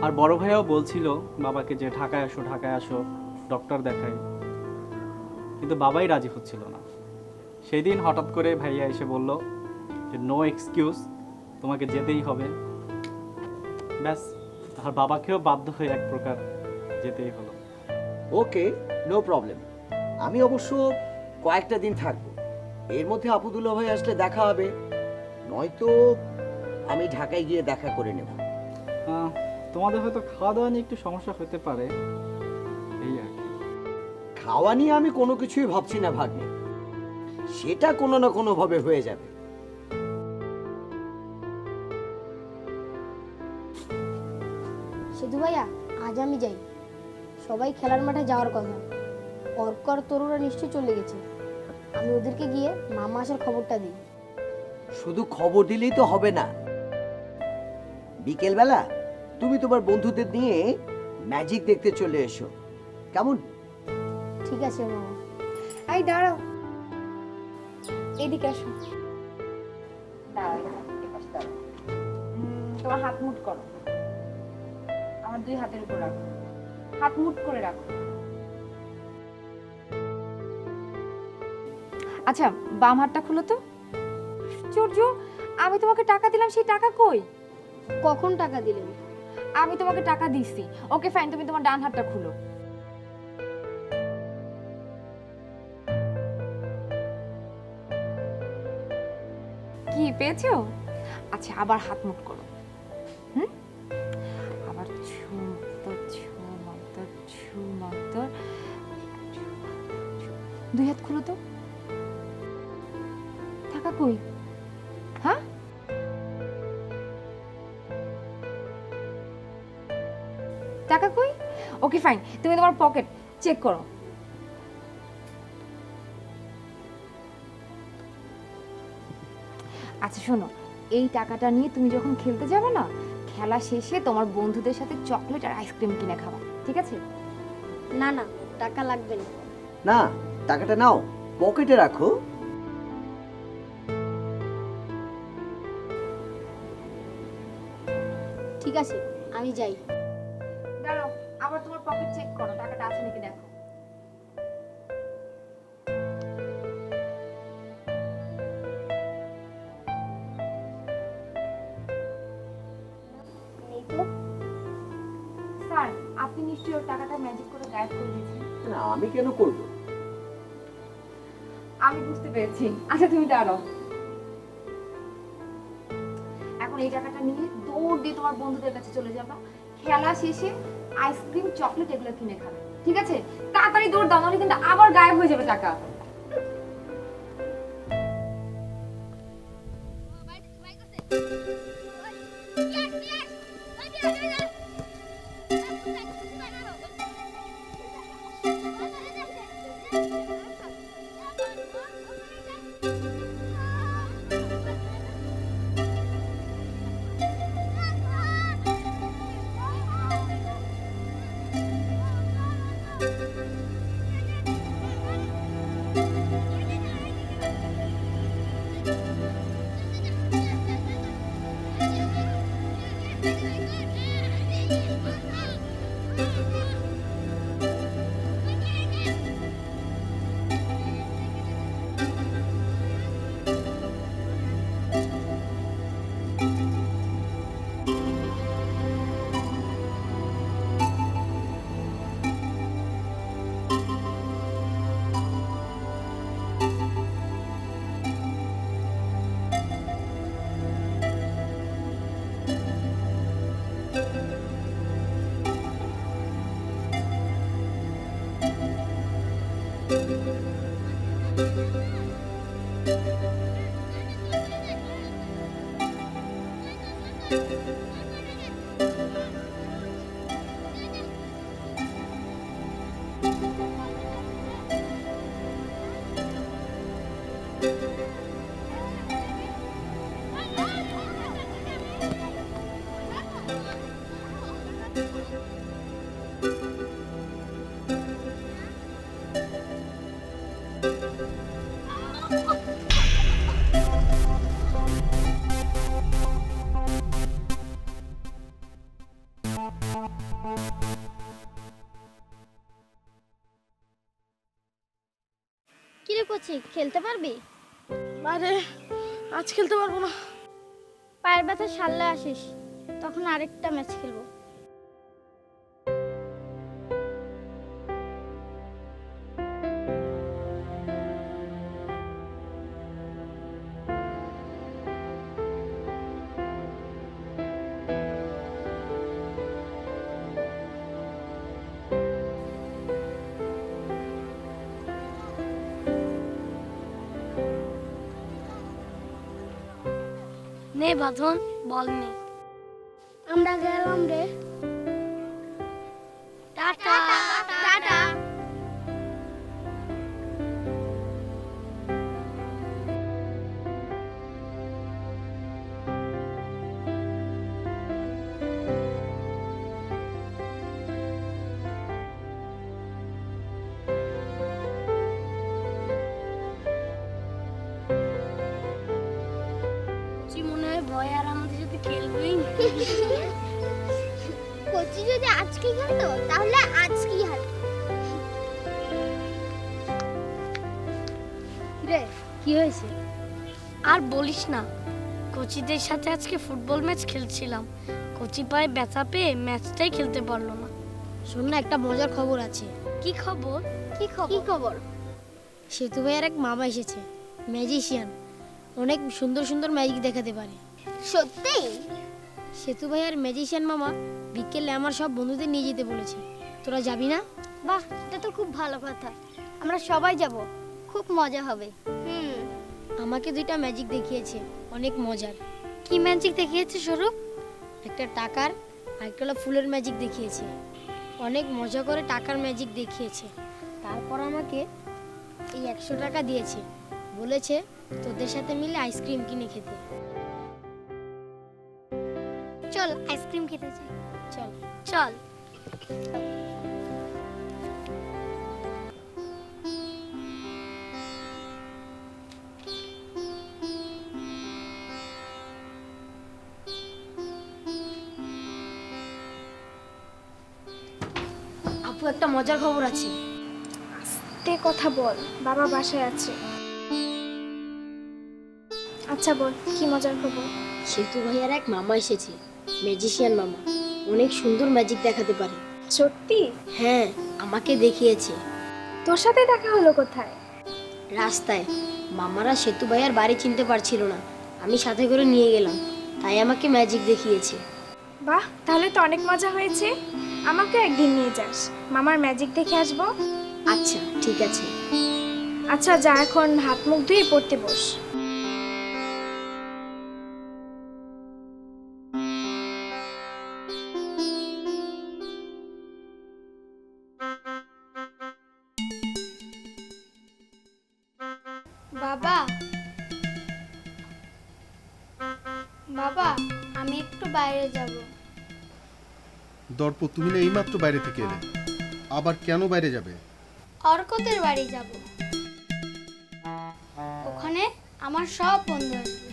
আর বড় ভাইয়াও বলছিল বাবাকে যে ঢাকায় আসো ঢাকায় আসো, ডক্টর দেখাই, কিন্তু বাবাই রাজি হচ্ছিল না। সেই দিন হঠাৎ করে ভাইয়া এসে বলল যে নো এক্সকিউজ, তোমাকে যেতেই হবে। ব্যাস, আর বাবাকেও বাধ্য হয়ে এক প্রকার যেতেই হলো। ওকে, নো প্রবলেম। আমি অবশ্য কয়েকটা দিন থাকবো, এর মধ্যে আবুদুল্লাহ ভাই আসলে দেখা হবে, নয়তো আমি ঢাকায় গিয়ে দেখা করে নেব। তোমাদের হয়তো খাওয়া দাওয়া নিয়ে একটু সমস্যা হতে পারে, এই আর কি। খাওয়া নিয়ে আমি কোনো কিছুই ভাবছি না ভাগ্নে, সেটা কোনো না কোনো ভাবে হয়ে যাবে। সিধু ভাইয়া, আজ আমি যাই। সবাই খেলার মাঠে যাওয়ার কথা। অর্ক আর তরুরা নিশ্চয়ই চলে গেছে। আমি ওদেরকে গিয়ে মামা আসার খবরটা দিই। শুধু খবর দিলেই তো হবে না, বিকেলবেলা তুমি তোমার বন্ধুদের নিয়ে ম্যাজিক দেখতে চলে এসো, কেমন? ঠিক আছে মামা। এই দাঁড়াও, এদিকে আসো। তোমার হাত মুট করো, আমার দুই হাতের উপর রাখো, হাত মুট করে রাখো। আচ্ছা, বাম হাতটা খুলো তো। আশ্চর্য, আমি তোমাকে টাকা দিলাম, সেই টাকা কই? কখন টাকা দিলেন? আমি তোমাকে টাকা দিছি। ওকে ফাইন, তুমি তোমার ডান হাতটা খুলো। কি পেয়েছো? আচ্ছা, আবার হাত মুট করো। হুম, আবার ছু মন্তর ছু মন্তর ছু মন্তর। দুই হাত খুলো তো। টাকা কই? হ্যাঁ, টাকা কই? ওকে ফাইন, তুমি তোমার পকেট চেক করো। আচ্ছা শোনো, এই টাকাটা নিয়ে তুমি যখন খেলতে যাবে না, খেলা শেষে তোমার বন্ধুদের সাথে চকলেট আর আইসক্রিম কিনে খাবা, ঠিক আছে? না না, টাকা লাগবে না। না, টাকাটা নাও, পকেটে রাখো। ঠিক আছে, আমি যাই। দাঁড়াও, আবার তোমার পকেট চেক করো, টাকাটা আছে নাকি দেখো। নেই তো। স্যার, আপনি নিশ্চয়ই ওর টাকাটা ম্যাজিক করে গায়েব করে দিয়েছেন। না, আমি কেন করব? আমি বুঝতে পেরেছি। আচ্ছা তুমি দাঁড়াও, এখন এই টাকাটা নিয়ে দৌড় দিয়ে তোমার বন্ধুদের কাছে চলে যাবা, খেলা শেষে আইসক্রিম চকলেট এগুলো কিনে খাবে, ঠিক আছে? তাড়াতাড়ি দৌড় দাও, নাহলে কিন্তু আবার গায়েব হয়ে যাবে টাকা। কিরে কোচি, খেলতে পারবি? আরে আজ খেলতে পারবো না। পায়ের ব্যথা সারলে আসিস, তখন আরেকটা ম্যাচ খেলবো। নে বাঁধন, বল নে। আমরা গেলাম রে। Tata tata. মনে হয় ভয় আর আমাদের সাথে খেলবেই না। কোচি যদি আজকে খেলতো তাহলে আজকেই হারতো। রে কি হয়েছে? আর বলিস না, কোচিদের সাথে আজকে ফুটবল ম্যাচ খেলছিলাম। কোচি পায়ে ব্যথা পেয়ে ম্যাচটাই খেলতে পারলো না। শোন না, একটা মজার খবর আছে। কি খবর? কি খবর? সেতু ভাইয়ের এক মামা এসেছে, ম্যাজিশিয়ান। অনেক সুন্দর সুন্দর ম্যাজিক দেখাতে পারে। সত্যি? সেতু ভাইয়ের ম্যাজিশিয়ান মামা বিকেলে আমার সব বন্ধুদের নিয়ে যেতে বলেছে। তোরা যাবি না? বাহ, এটা তো খুব ভালো কথা। আমরা সবাই যাব, খুব মজা হবে। আমাকে দুইটা ম্যাজিক দেখিয়েছে, অনেক মজার। কি ম্যাজিক দেখিয়েছে স্বরূপ? একটা টাকার আর একটা হলো ফুলের ম্যাজিক দেখিয়েছে। অনেক মজা করে টাকার ম্যাজিক দেখিয়েছে। তারপর আমাকে এই 100 টাকা দিয়েছে, বলেছে তোদের সাথে মিলে আইসক্রিম কিনে খেতে। চল আইসক্রিম খেতে যাই। চল চল। আপু, একটা মজার খবর আছে। তে কথা বল, বাবা বাসায় আছে। আচ্ছা বল, কি মজার খবর? সেতু ভাইয়ার এক মামা এসেছে, ম্যাজিশিয়ান মামা। অনেক সুন্দর ম্যাজিক দেখাতে পারে। সত্যি? হ্যাঁ, আমাকে দেখিয়েছে। তোর সাথে দেখা হলো কোথায়? রাস্তায়। মামারা সেতু ভাইয়ার বাড়ি চিনতে পারছিল না, আমি সাথে করে নিয়ে গেলাম, তাই আমাকে ম্যাজিক দেখিয়েছে। বাহ, তাহলে তো অনেক মজা হয়েছে। আমাকে একদিন নিয়ে যাস, মামার ম্যাজিক দেখে আসবো। আচ্ছা ঠিক আছে। আচ্ছা যা, এখন হাত মুখ ধুয়ে পড়তে বস। বাবা, বাবা, আমি একটু বাইরে যাব। দর্প, তুমি না এইমাত্র বাইরে থেকে এলে, আবার কেন বাইরে যাবে? অর্কদের বাড়ি যাব। ওখানে আমার সব বন্ধু আসবে।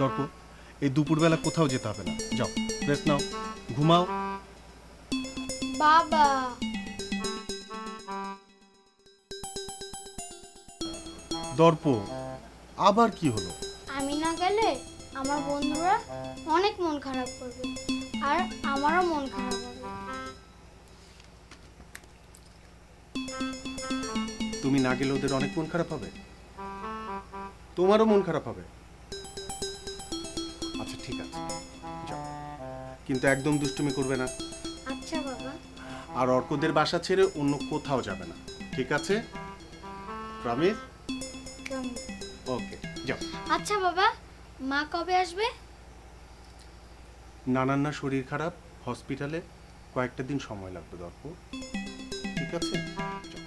দর্প, এই দুপুরবেলা কোথাও যেতে হবে না, যাও রেস্ট নাও, ঘুমাও। বাবা, দর্প, আবার কি হলো? আমি না গেলে আমার বন্ধুরা অনেক মন খারাপ করবে, আর আমারও মন খারাপ হবে। তুমি না গেলে ওদের অনেক মন খারাপ হবে, তোমারও মন খারাপ হবে। আচ্ছা ঠিক আছে, যাও, কিন্তু একদম দুষ্টুমি করবে না। আচ্ছা বাবা। আর অর্কদের বাসা ছেড়ে অন্য কোথাও যাবে না, ঠিক আছে? প্রমিস? ওকে, যাও। আচ্ছা বাবা, মা কবে আসবে? নানার না শরীর খারাপ, হসপিটালে, কয়েকটা দিন সময় লাগবে দর্প, ঠিক আছে? যাও।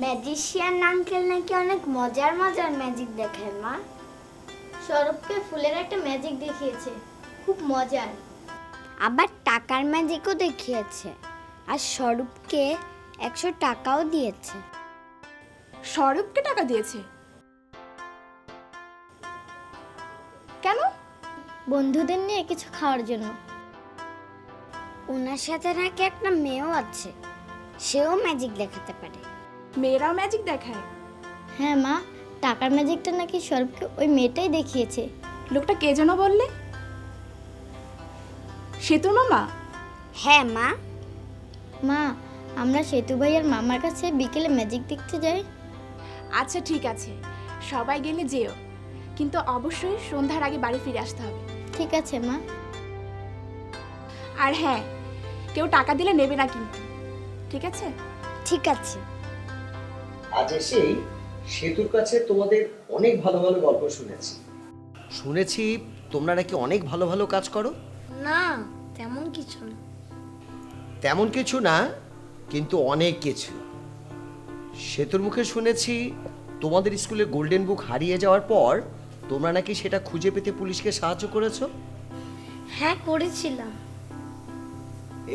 ম্যাজিশিয়ান আঙ্কেল নাকি অনেক মজার মজার ম্যাজিক দেখায় মা। স্বরূপকে ফুলের একটা ম্যাজিক দেখিয়েছে, খুব মজার। আবার টাকার ম্যাজিকও দেখিয়েছে, আর স্বরূপকে 100 টাকাও দিয়েছে। স্বরূপকে টাকা দিয়েছে কেন? বন্ধুদের নিয়ে কিছু খাওয়ার জন্য। ওনার সাথে নাকি একটা মেয়েও আছে, সেও ম্যাজিক দেখাতে পারে। মেয়েরাও ম্যাজিক দেখায়? হ্যাঁ মা, টাকার ম্যাজিকটা নাকি স্বরূপকে ওই মেয়েটাই দেখিয়েছে। লোকটা কে যেন বললে? সেতুর মামা? হ্যাঁ মা। মা, আমরা সেতু ভাইয়ার মামার কাছে বিকেলে ম্যাজিক দেখতে যাই। আচ্ছা ঠিক আছে, সবাই গেলে যেও, কিন্তু অবশ্যই সন্ধ্যার আগে বাড়ি ফিরে আসতে হবে। ঠিক আছে মা। আর হ্যাঁ, কেউ টাকা দিলে নেবে না কিন্তু, ঠিক আছে? ঠিক আছে। আজ এসেই সেতুর কাছে তোমাদের অনেক ভালো ভালো গল্প শুনেছি তোমরা নাকি অনেক ভালো ভালো কাজ করো। না, তেমন কিছু না। তেমন কিছু না, কিন্তু অনেক কিছু। সেতুর মুখে শুনেছি তোমাদের স্কুলে গোল্ডেন বুক হারিয়ে যাওয়ার পর তোমরা নাকি সেটা খুঁজে পেতে পুলিশকে সাহায্য করেছো। হ্যাঁ, করেছিলাম।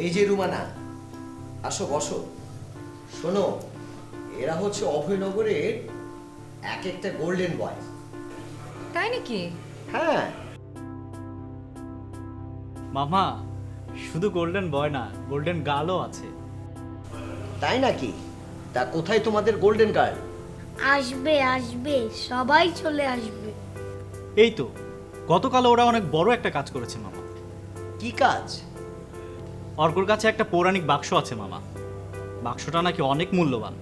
এই যে রুমানা, আসো বসো। শোনো, এরা হচ্ছে অভয়নগরের এক একটা গোল্ডেন বয়। তাই নাকি? হ্যাঁ, মামা, শুধু গোল্ডেন বয় না, গোল্ডেন গার্লও আছে। তাই নাকি? তা কোথায় তোমাদের গোল্ডেন গার্ল? আসবে আসবে, সবাই চলে আসবে। এই তো, গতকাল ওরা অনেক বড় একটা কাজ করেছে মামা। কি কাজ? অর্কর কাছে একটা পৌরাণিক বাক্স আছে মামা। বাক্সটা নাকি অনেক মূল্যবান।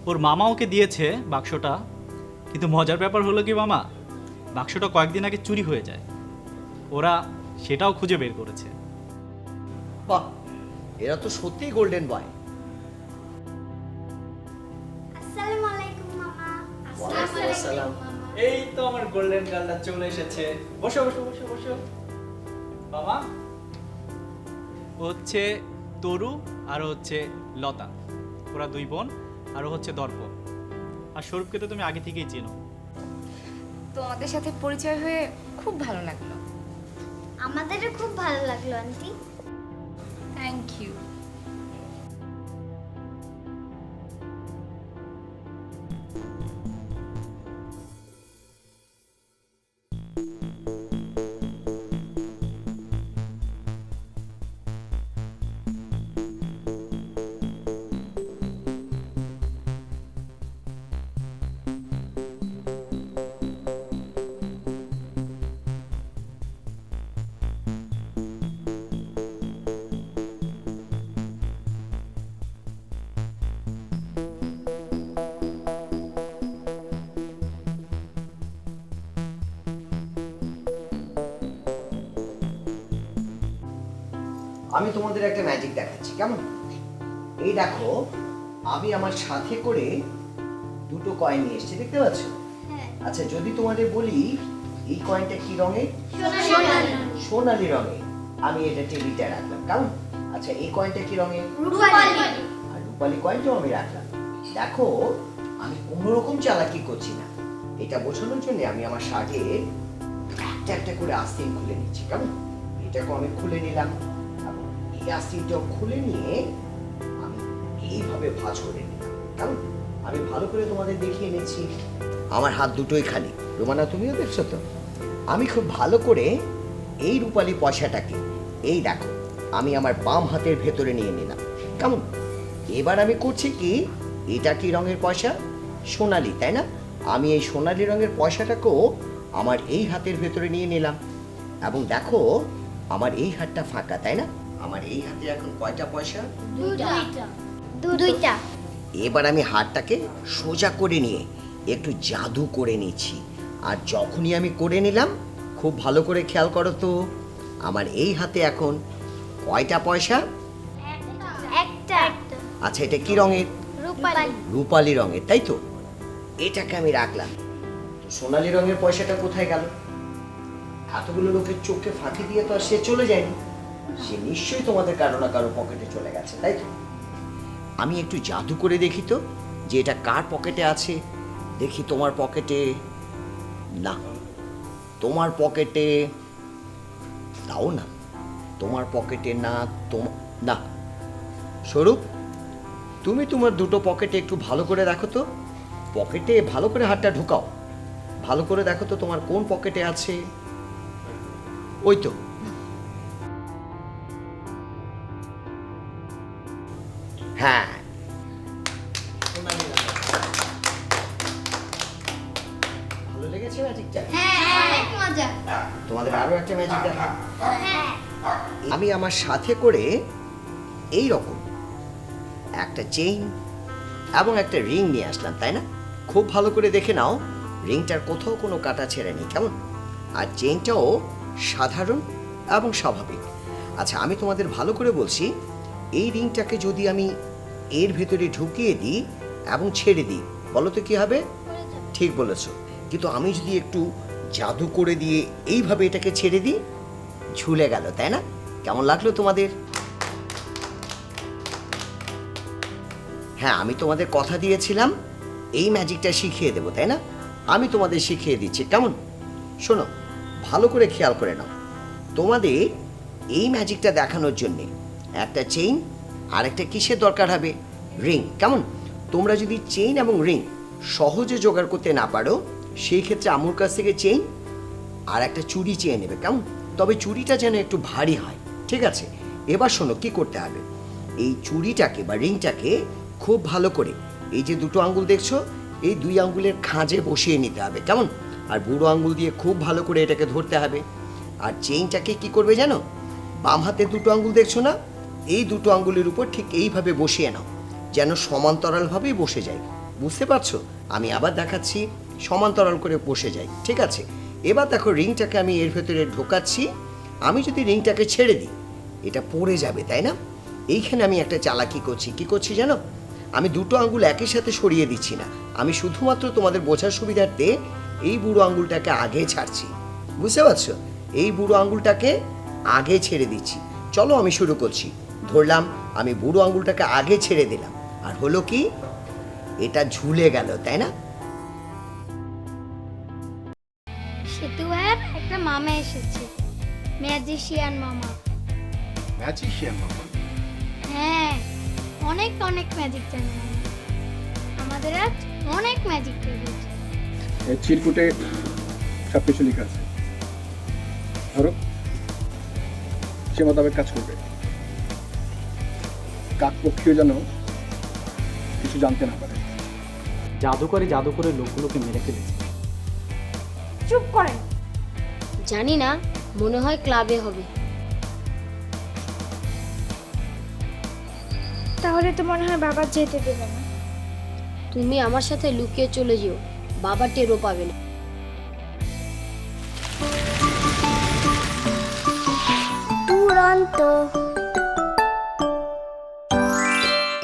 ওর মামা ওকে দিয়েছে বাক্সটা, কিন্তু মজার ব্যাপার হলো কি মামা, বাক্সটা কয়েকদিন আগে চুরি হয়ে যায়। ওরা সেটাও খুঁজে বের করেছে। বাহ, এরা তো সত্যিই গোল্ডেন বয়। আসসালামু আলাইকুম মামা। আসসালাম। এই তো আমার গোল্ডেন গার্লটা চলে এসেছে। বসো বসো বসো বসো। মামা, ও হচ্ছে তরু আর ও হচ্ছে লতা। ওরা দুই বোন, আর ও হচ্ছে দর্পণ। আর স্বরূপকে তো তুমি আগে থেকেই চেনো। তোমাদের সাথে পরিচয় হয়ে খুব ভালো লাগলো। আমাদেরও খুব ভালো লাগলো আন্টি। Thank you. আমি তোমাদের একটা ম্যাজিক দেখাচ্ছি, কেমন? এই দেখো, আমি আমার সাথে করে দুটো কয়েন নিয়ে এসেছি, দেখতে পাচ্ছ? আচ্ছা, যদি তোমাদের বলি এই কয়েনটা কি রঙের? সোনালী রঙের। আমি এটা টেবিলটা রাখলাম, কেমন? আচ্ছা, এই কয়েনটা কি রঙের? আর রূপালী কয়েনটাও আমি রাখলাম। দেখো, আমি কোনোরকম চালাকি করছি না। এটা বোঝানোর জন্য আমি আমার শার্টে একটা একটা করে আস্তিন খুলে নিচ্ছি, কেমন? এটাকে আমি খুলে নিলাম, এই আস্তিনটাও খুলে নিয়ে আমি এইভাবে ভাঁজ করে নিলাম, কেমন? আমি ভালো করে তোমাদের দেখিয়ে নিচ্ছি। আমার হাত দুটোই খালি। রোমানা, তুমিও দেখছো তো? আমি খুব ভালো করে এই রূপালী পয়সাটাকে, এই দেখো, আমি আমার বাম হাতের ভেতরে নিয়ে নিলাম, কেমন? এবার আমি করছি কি, এটা কি রঙের পয়সা? সোনালী, তাই না? আমি এই সোনালী রঙের পয়সাটাকেও আমার এই হাতের ভেতরে নিয়ে নিলাম, এবং দেখো আমার এই হাতটা ফাঁকা, তাই না? আমার এই হাতে এখন কয়টা পয়সা? দুইটা। এবার আমি হাতটাকে সোজা করে নিয়ে একটু জাদু করে নিচ্ছি, আর যখনই আমি করে নিলাম, খুব ভালো করে খেয়াল করো তো, আমার এই হাতে এখন কয়টা পয়সা? একটা। আচ্ছা, এটা কি রঙের? রূপালী রঙের, তাই তো? এটাকে আমি রাখলাম। তো সোনালী রঙের পয়সাটা কোথায় গেল? এতগুলো লোকের চোখে ফাঁকি দিয়ে তো আর সে চলে যায়নি। সে নিশ্চয়ই তোমাদের কারো না কারো পকেটে চলে গেছে, তাই তো? আমি একটু জাদু করে দেখি তো যে এটা কার পকেটে আছে। দেখি তোমার পকেটে। না, তোমার পকেটে দাও না, তোমার পকেটে না, না। স্বরূপ, তুমি তোমার দুটো পকেটে একটু ভালো করে দেখো তো, পকেটে ভালো করে হাতটা ঢুকাও, ভালো করে দেখো তো তোমার কোন পকেটে আছে। ওই তো। হ্যাঁ, ভালো লেগেছে ম্যাজিকটা? অনেক মজা। তোমাদের আরো একটা ম্যাজিক দেখা। আমি আমার সাথে করে এই রকম একটা চেইন এবং একটা রিং নিয়ে আসলাম, তাই না? খুব ভালো করে দেখে নাও, রিংটার কোথাও কোনো কাটা ছেঁড়া নেই, কেমন? আর চেইনটাও সাধারণ এবং স্বাভাবিক। আচ্ছা, আমি তোমাদের ভালো করে বলছি, এই রিংটাকে যদি আমি এর ভেতরে ঢুকিয়ে দিই এবং ছেড়ে দিই, বলো তো কি হবে? ঠিক বলেছো। কিন্তু আমি যদি একটু জাদু করে দিয়ে এইভাবে এটাকে ছেড়ে দিই, ঝুলে গেল, তাই না? কেমন লাগলো তোমাদের? হ্যাঁ, আমি তোমাদের কথা দিয়েছিলাম এই ম্যাজিকটা শিখিয়ে দেবো, তাই না? আমি তোমাদের শিখিয়ে দিচ্ছি, কেমন? শোনো, ভালো করে খেয়াল করে নাও। তোমাদের এই ম্যাজিকটা দেখানোর জন্যে একটা চেইন আর একটা কিসের দরকার হবে? রিং, কেমন? তোমরা যদি চেইন এবং রিং সহজে জোগাড় করতে না পারো, সেই ক্ষেত্রে আম্মুর কাছ থেকে চেইন আর একটা চুড়ি চেয়ে নেবে, কেমন? তবে চুড়িটা যেন একটু ভারী হয়, ঠিক আছে? এবার শোনো কি করতে হবে। এই চুড়িটাকে বা রিংটাকে খুব ভালো করে এই যে দুটো আঙ্গুল দেখছো, এই দুই আঙ্গুলের খাঁজে বসিয়ে নিতে হবে, কেমন? আর বুড়ো আঙ্গুল দিয়ে খুব ভালো করে এটাকে ধরতে হবে। আর চেইনটাকে কি করবে জানো? বাম হাতের দুটো আঙ্গুল দেখছো না, এই দুটো আঙ্গুলের উপর ঠিক এইভাবে বসিয়ে নাও, যেন সমান্তরালভাবেই বসে যায়। বুঝতে পারছো? আমি আবার দেখাচ্ছি, সমান্তরাল করে বসে যায়, ঠিক আছে? এবার দেখো, রিংটাকে আমি এর ভেতরে ঢোকাচ্ছি। আমি যদি রিংটাকে ছেড়ে দিই, এটা পড়ে যাবে, তাই না? এইখানে আমি একটা চালাকি করছি। কি করছি জানো? আমি দুটো আঙ্গুল একই সাথে সরিয়ে দিচ্ছি না, আমি শুধুমাত্র তোমাদের বোঝার সুবিধার্থে এই বুড়ো আঙ্গুলটাকে আগে ছাড়ছি। বুঝতে পারছো? এই বুড়ো আঙ্গুলটাকে আগে ছেড়ে দিচ্ছি। চলো আমি শুরু করছি। ধরলাম, আমি বুড়ো আঙ্গুলটাকে আগে ছেড়ে দিলাম, আর হলো কি, এটা ঝুলে গেল, তাই না? সেতু ভাইয়ের একটা মামা এসেছে, ম্যাজিশিয়ান মামা। ম্যাজিশিয়ান বাবা? হ্যাঁ, অনেক অনেক ম্যাজিক জানে মামা। আমাদের আজ অনেক ম্যাজিক পেয়েছে। এই চিরকুটে সব কিছু লেখা আছে, ধরো সে মোতাবেক কাজ করবে। কাকপক্ষীয় যেন কিছু জানতে না পারে। জাদু করে লোকগুলোকে মেরে ফেলেছে। চুপ করেন। জানি না, মনে হয় ক্লাবে হবে। তাহলে তো মনে হয় বাবা যেতে দেবে না। তুমি আমার সাথে লুকিয়ে চলে যেও, বাবা টেরও পাবে না। দুরন্ত।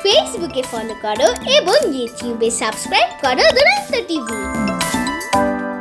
ফেসবুকে ফলো করো এবং ইউটিউবে সাবস্ক্রাইব করো দুরন্ত টিভি।